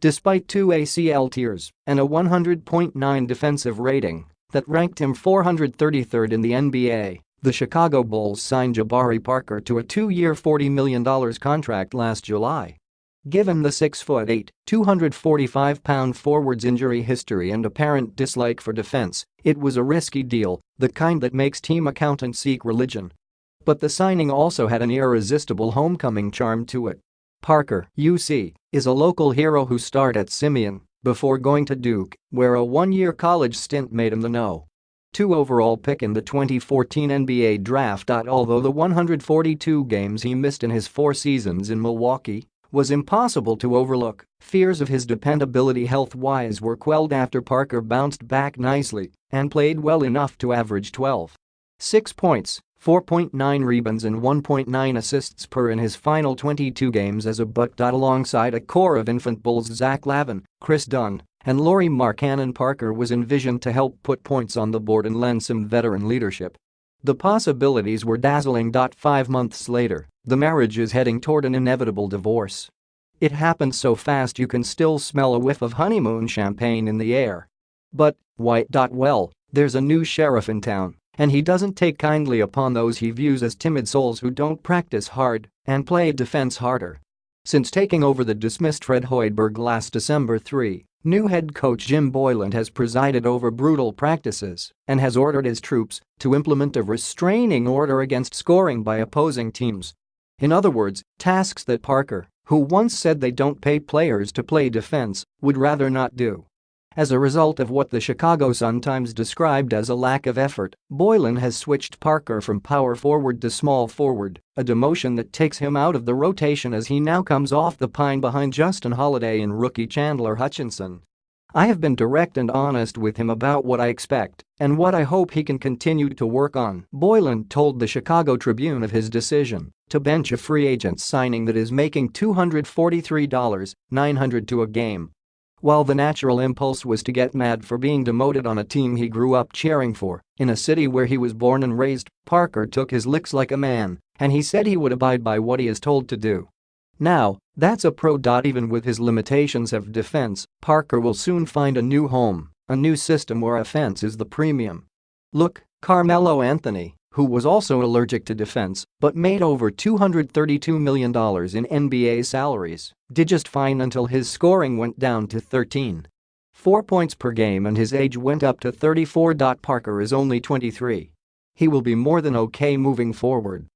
Despite 2 ACL tears and a 100.9 defensive rating that ranked him 433rd in the NBA, the Chicago Bulls signed Jabari Parker to a 2-year $40 million contract last July. Given the 6'8", 245-pound forward's injury history and apparent dislike for defense, it was a risky deal, the kind that makes team accountants seek religion. But the signing also had an irresistible homecoming charm to it. Parker, UC, is a local hero who starred at Simeon before going to Duke, where a one-year college stint made him the No. 2 overall pick in the 2014 NBA draft. Although the 142 games he missed in his 4 seasons in Milwaukee was impossible to overlook, fears of his dependability health-wise were quelled after Parker bounced back nicely and played well enough to average 12.6 points, 4.9 rebounds and 1.9 assists per in his final 22 games as a Buck. Alongside a core of infant Bulls Zach Lavin, Chris Dunn, and Lauri Markkanen, Parker was envisioned to help put points on the board and lend some veteran leadership. The possibilities were dazzling. 5 months later, the marriage is heading toward an inevitable divorce. It happened so fast you can still smell a whiff of honeymoon champagne in the air. But why? Well, there's a new sheriff in town, and he doesn't take kindly upon those he views as timid souls who don't practice hard and play defense harder. Since taking over the dismissed Fred Hoiberg last December 3, new head coach Jim Boylan has presided over brutal practices and has ordered his troops to implement a restraining order against scoring by opposing teams. In other words, tasks that Parker, who once said they don't pay players to play defense, would rather not do. As a result of what the Chicago Sun-Times described as a lack of effort, Boylan has switched Parker from power forward to small forward, a demotion that takes him out of the rotation as he now comes off the pine behind Justin Holiday and rookie Chandler Hutchinson. "I have been direct and honest with him about what I expect and what I hope he can continue to work on," Boylan told the Chicago Tribune of his decision to bench a free agent signing that is making $243,900 to a game. While the natural impulse was to get mad for being demoted on a team he grew up cheering for, in a city where he was born and raised, Parker took his licks like a man, and he said he would abide by what he is told to do. Now, that's a pro. Even with his limitations of defense, Parker will soon find a new home, a new system where offense is the premium. Look, Carmelo Anthony, who was also allergic to defense but made over $232 million in NBA salaries, did just fine until his scoring went down to 13.4 points per game and his age went up to 34. Parker is only 23. He will be more than okay moving forward.